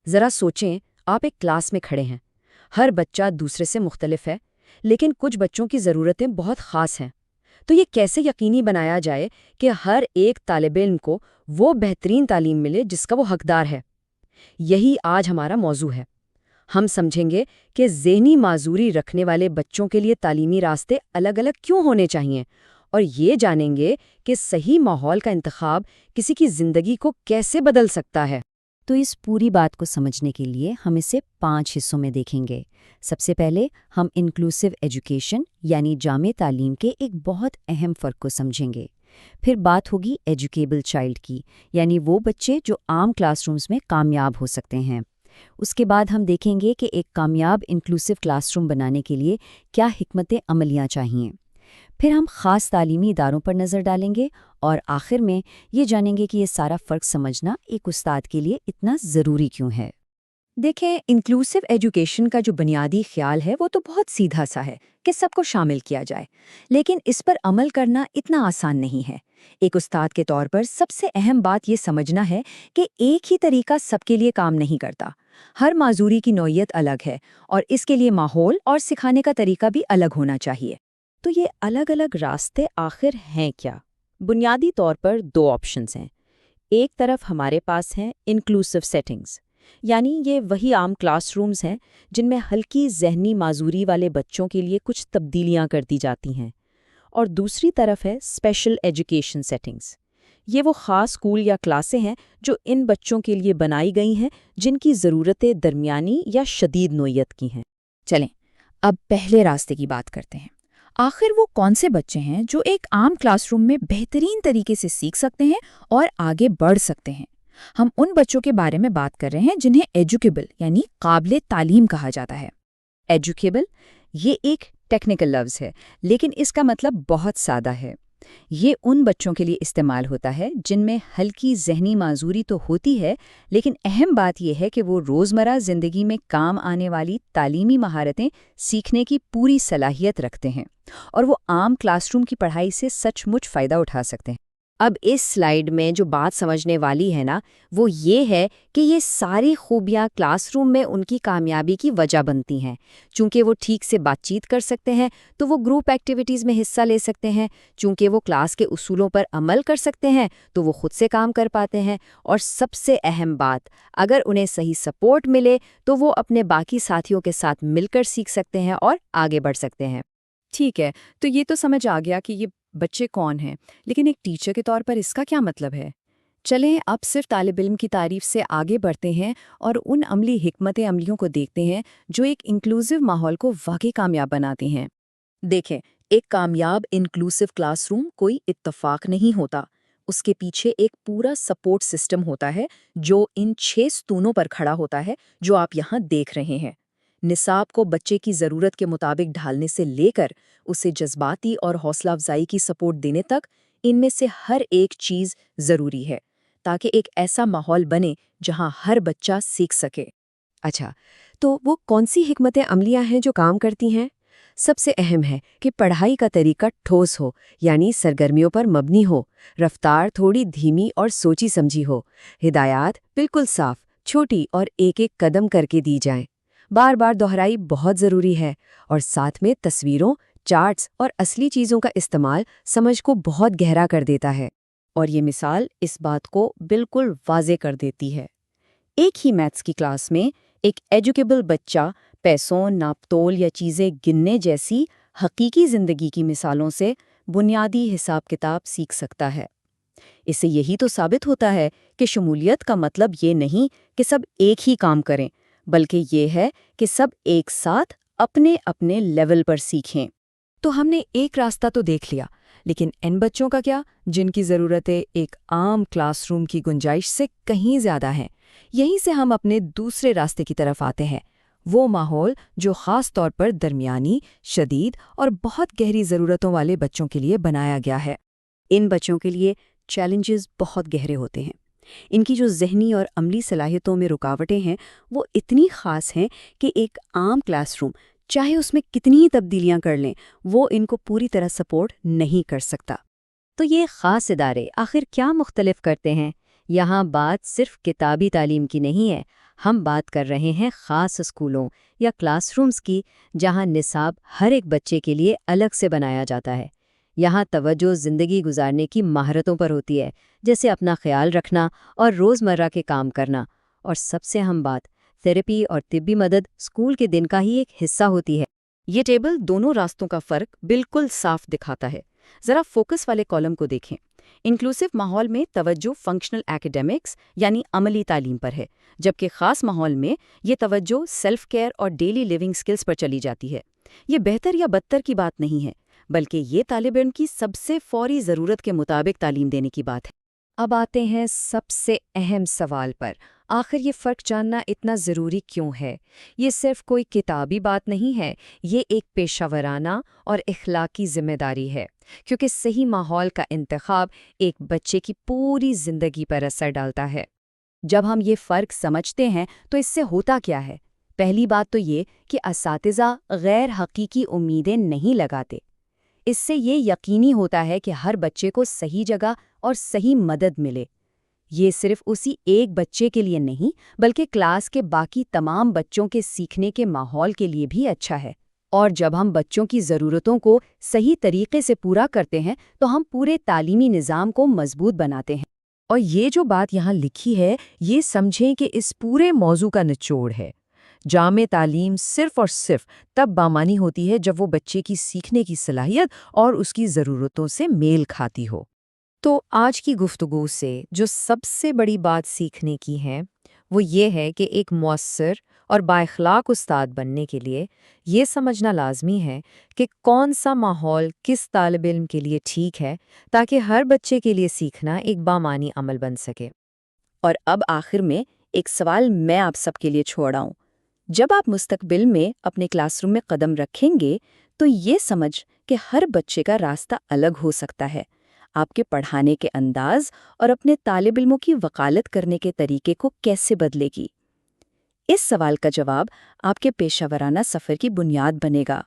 ذرا سوچیں، آپ ایک کلاس میں کھڑے ہیں، ہر بچہ دوسرے سے مختلف ہے، لیکن کچھ بچوں کی ضرورتیں بہت خاص ہیں۔ تو یہ کیسے یقینی بنایا جائے کہ ہر ایک طالب علم کو وہ بہترین تعلیم ملے جس کا وہ حقدار ہے؟ یہی آج ہمارا موضوع ہے۔ ہم سمجھیں گے کہ ذہنی معذوری رکھنے والے بچوں کے لیے تعلیمی راستے الگ الگ کیوں ہونے چاہیے، اور یہ جانیں گے کہ صحیح ماحول کا انتخاب کسی کی زندگی کو کیسے بدل سکتا ہے۔ تو اس پوری بات کو سمجھنے کے لیے ہم اسے 5 حصوں میں دیکھیں گے۔ سب سے پہلے ہم انکلوسیو ایجوکیشن یعنی جامع تعلیم کے ایک بہت اہم فرق کو سمجھیں گے۔ پھر بات ہوگی ایجوکیبل چائلڈ کی، یعنی وہ بچے جو عام کلاس رومز میں کامیاب ہو سکتے ہیں۔ اس کے بعد ہم دیکھیں گے کہ ایک کامیاب انکلوسیو کلاس روم بنانے کے لیے کیا حکمت عملیاں چاہئیں۔ پھر ہم خاص تعلیمی اداروں پر نظر ڈالیں گے، اور آخر میں یہ جانیں گے کہ یہ سارا فرق سمجھنا ایک استاد کے لیے اتنا ضروری کیوں ہے۔ دیکھیں، انکلوسیو ایجوکیشن کا جو بنیادی خیال ہے وہ تو بہت سیدھا سا ہے کہ سب کو شامل کیا جائے، لیکن اس پر عمل کرنا اتنا آسان نہیں ہے۔ ایک استاد کے طور پر سب سے اہم بات یہ سمجھنا ہے کہ ایک ہی طریقہ سب کے لیے کام نہیں کرتا۔ ہر معذوری کی نوعیت الگ ہے، اور اس کے لیے ماحول اور سکھانے کا طریقہ بھی الگ ہونا چاہیے۔ تو یہ الگ الگ راستے آخر ہیں کیا؟ بنیادی طور پر 2 آپشنز ہیں۔ ایک طرف ہمارے پاس ہیں انکلوسیو سیٹنگز، یعنی یہ وہی عام کلاس رومز ہیں جن میں ہلکی ذہنی معذوری والے بچوں کے لیے کچھ تبدیلیاں کر دی جاتی ہیں، اور دوسری طرف ہے اسپیشل ایجوکیشن سیٹنگز۔ یہ وہ خاص اسکول یا کلاسیں ہیں جو ان بچوں کے لیے بنائی گئی ہیں جن کی ضرورتیں درمیانی یا شدید نوعیت کی ہیں۔ چلیں اب پہلے راستے کی بات کرتے ہیں۔ آخر وہ کون سے بچے ہیں جو ایک عام کلاس روم میں بہترین طریقے سے سیکھ سکتے ہیں اور آگے بڑھ سکتے ہیں؟ ہم ان بچوں کے بارے میں بات کر رہے ہیں جنہیں ایجوکیبل یعنی قابل تعلیم کہا جاتا ہے۔ ایجوکیبل یہ ایک ٹیکنیکل لفظ ہے، لیکن اس کا مطلب بہت سادہ ہے۔ یہ ان بچوں کے لیے استعمال ہوتا ہے جن میں ہلکی ذہنی معذوری تو ہوتی ہے، لیکن اہم بات یہ ہے کہ وہ روزمرہ زندگی میں کام آنے والی تعلیمی مہارتیں سیکھنے کی پوری صلاحیت رکھتے ہیں، اور وہ عام کلاس روم کی پڑھائی سے سچ مچ فائدہ اٹھا سکتے ہیں۔ اب اس سلائیڈ میں جو بات سمجھنے والی ہے نا، وہ یہ ہے کہ یہ ساری خوبیاں کلاس روم میں ان کی کامیابی کی وجہ بنتی ہیں۔ چونکہ وہ ٹھیک سے بات چیت کر سکتے ہیں تو وہ گروپ ایکٹیویٹیز میں حصہ لے سکتے ہیں، چونکہ وہ کلاس کے اصولوں پر عمل کر سکتے ہیں تو وہ خود سے کام کر پاتے ہیں، اور سب سے اہم بات، اگر انہیں صحیح سپورٹ ملے تو وہ اپنے باقی ساتھیوں کے ساتھ مل کر سیکھ سکتے ہیں اور آگے بڑھ سکتے ہیں۔ ٹھیک ہے، تو یہ تو سمجھ آ گیا کہ یہ بچے کون ہیں، لیکن ایک ٹیچر کے طور پر اس کا کیا مطلب ہے؟ چلیں اب صرف طالب علم کی تعریف سے آگے بڑھتے ہیں اور ان عملی حکمت عملیوں کو دیکھتے ہیں جو ایک انکلوسیو ماحول کو واقعی کامیاب بناتے ہیں۔ دیکھیں، ایک کامیاب انکلوسیو کلاس روم کوئی اتفاق نہیں ہوتا۔ اس کے پیچھے ایک پورا سپورٹ سسٹم ہوتا ہے جو ان 6 ستونوں پر کھڑا ہوتا ہے جو آپ یہاں دیکھ رہے ہیں۔ نصاب کو بچے کی ضرورت کے مطابق ڈھالنے سے لے کر اسے جذباتی اور حوصلہ افزائی کی سپورٹ دینے تک، ان میں سے ہر ایک چیز ضروری ہے تاکہ ایک ایسا ماحول بنے جہاں ہر بچہ سیکھ سکے۔ اچھا، تو وہ کون سی حکمت عملیاں ہیں جو کام کرتی ہیں؟ سب سے اہم ہے کہ پڑھائی کا طریقہ ٹھوس ہو، یعنی سرگرمیوں پر مبنی ہو، رفتار تھوڑی دھیمی اور سوچی سمجھی ہو، ہدایات بالکل صاف، چھوٹی اور ایک ایک قدم کر کے دی جائیں۔ بار بار دہرائی بہت ضروری ہے، اور ساتھ میں تصویروں، چارٹس اور اصلی چیزوں کا استعمال سمجھ کو بہت گہرا کر دیتا ہے۔ اور یہ مثال اس بات کو بالکل واضح کر دیتی ہے۔ ایک ہی میتھس کی کلاس میں ایک ایجوکیبل بچہ پیسوں، ناپ تول یا چیزیں گننے جیسی حقیقی زندگی کی مثالوں سے بنیادی حساب کتاب سیکھ سکتا ہے۔ اس سے یہی تو ثابت ہوتا ہے کہ شمولیت کا مطلب یہ نہیں کہ سب ایک ہی کام کریں، بلکہ یہ ہے کہ سب ایک ساتھ اپنے اپنے لیول پر سیکھیں۔ تو ہم نے ایک راستہ تو دیکھ لیا، لیکن ان بچوں کا کیا جن کی ضرورتیں ایک عام کلاس روم کی گنجائش سے کہیں زیادہ ہیں؟ یہیں سے ہم اپنے دوسرے راستے کی طرف آتے ہیں، وہ ماحول جو خاص طور پر درمیانی، شدید اور بہت گہری ضرورتوں والے بچوں کے لیے بنایا گیا ہے۔ ان بچوں کے لیے چیلنجز بہت گہرے ہوتے ہیں۔ ان کی جو ذہنی اور عملی صلاحیتوں میں رکاوٹیں ہیں وہ اتنی خاص ہیں کہ ایک عام کلاس روم چاہے اس میں کتنی ہی تبدیلیاں کر لیں، وہ ان کو پوری طرح سپورٹ نہیں کر سکتا۔ تو یہ خاص ادارے آخر کیا مختلف کرتے ہیں؟ یہاں بات صرف کتابی تعلیم کی نہیں ہے، ہم بات کر رہے ہیں خاص اسکولوں یا کلاس رومز کی، جہاں نصاب ہر ایک بچے کے لیے الگ سے بنایا جاتا ہے۔ یہاں توجہ زندگی گزارنے کی مہارتوں پر ہوتی ہے، جیسے اپنا خیال رکھنا اور روزمرہ کے کام کرنا، اور سب سے اہم بات، تھراپی اور طبی مدد اسکول کے دن کا ہی ایک حصہ ہوتی ہے۔ یہ ٹیبل دونوں راستوں کا فرق بالکل صاف دکھاتا ہے۔ ذرا فوکس والے کالم کو دیکھیں۔ انکلوسیو ماحول میں توجہ فنکشنل ایکیڈیمکس یعنی عملی تعلیم پر ہے، جبکہ خاص ماحول میں یہ توجہ سیلف کیئر اور ڈیلی لیونگ سکلز پر چلی جاتی ہے۔ یہ بہتر یا بدتر کی بات نہیں ہے، بلکہ یہ طالب علم کی سب سے فوری ضرورت کے مطابق تعلیم دینے کی بات ہے۔ اب آتے ہیں سب سے اہم سوال پر، آخر یہ فرق جاننا اتنا ضروری کیوں ہے؟ یہ صرف کوئی کتابی بات نہیں ہے، یہ ایک پیشہ ورانہ اور اخلاقی ذمہ داری ہے، کیونکہ صحیح ماحول کا انتخاب ایک بچے کی پوری زندگی پر اثر ڈالتا ہے۔ جب ہم یہ فرق سمجھتے ہیں تو اس سے ہوتا کیا ہے؟ پہلی بات تو یہ کہ اساتذہ غیر حقیقی امیدیں نہیں لگاتے۔ اس سے یہ یقینی ہوتا ہے کہ ہر بچے کو صحیح جگہ اور صحیح مدد ملے۔ یہ صرف اسی ایک بچے کے لیے نہیں، بلکہ کلاس کے باقی تمام بچوں کے سیکھنے کے ماحول کے لیے بھی اچھا ہے۔ اور جب ہم بچوں کی ضرورتوں کو صحیح طریقے سے پورا کرتے ہیں تو ہم پورے تعلیمی نظام کو مضبوط بناتے ہیں۔ اور یہ جو بات یہاں لکھی ہے، یہ سمجھیں کہ اس پورے موضوع کا نچوڑ ہے۔ جامع تعلیم صرف اور صرف تب بامانی ہوتی ہے جب وہ بچے کی سیکھنے کی صلاحیت اور اس کی ضرورتوں سے میل کھاتی ہو۔ تو آج کی گفتگو سے جو سب سے بڑی بات سیکھنے کی ہے وہ یہ ہے کہ ایک مؤثر اور بااخلاق استاد بننے کے لیے یہ سمجھنا لازمی ہے کہ کون سا ماحول کس طالب علم کے لیے ٹھیک ہے، تاکہ ہر بچے کے لیے سیکھنا ایک بامانی عمل بن سکے۔ اور اب آخر میں ایک سوال میں آپ سب کے لیے چھوڑ آؤں۔ جب آپ مستقبل میں اپنے کلاس روم میں قدم رکھیں گے تو یہ سمجھ کہ ہر بچے کا راستہ الگ ہو سکتا ہے، آپ کے پڑھانے کے انداز اور اپنے طالب علموں کی وکالت کرنے کے طریقے کو کیسے بدلے گی۔ اس سوال کا جواب آپ کے پیشہ ورانہ سفر کی بنیاد بنے گا۔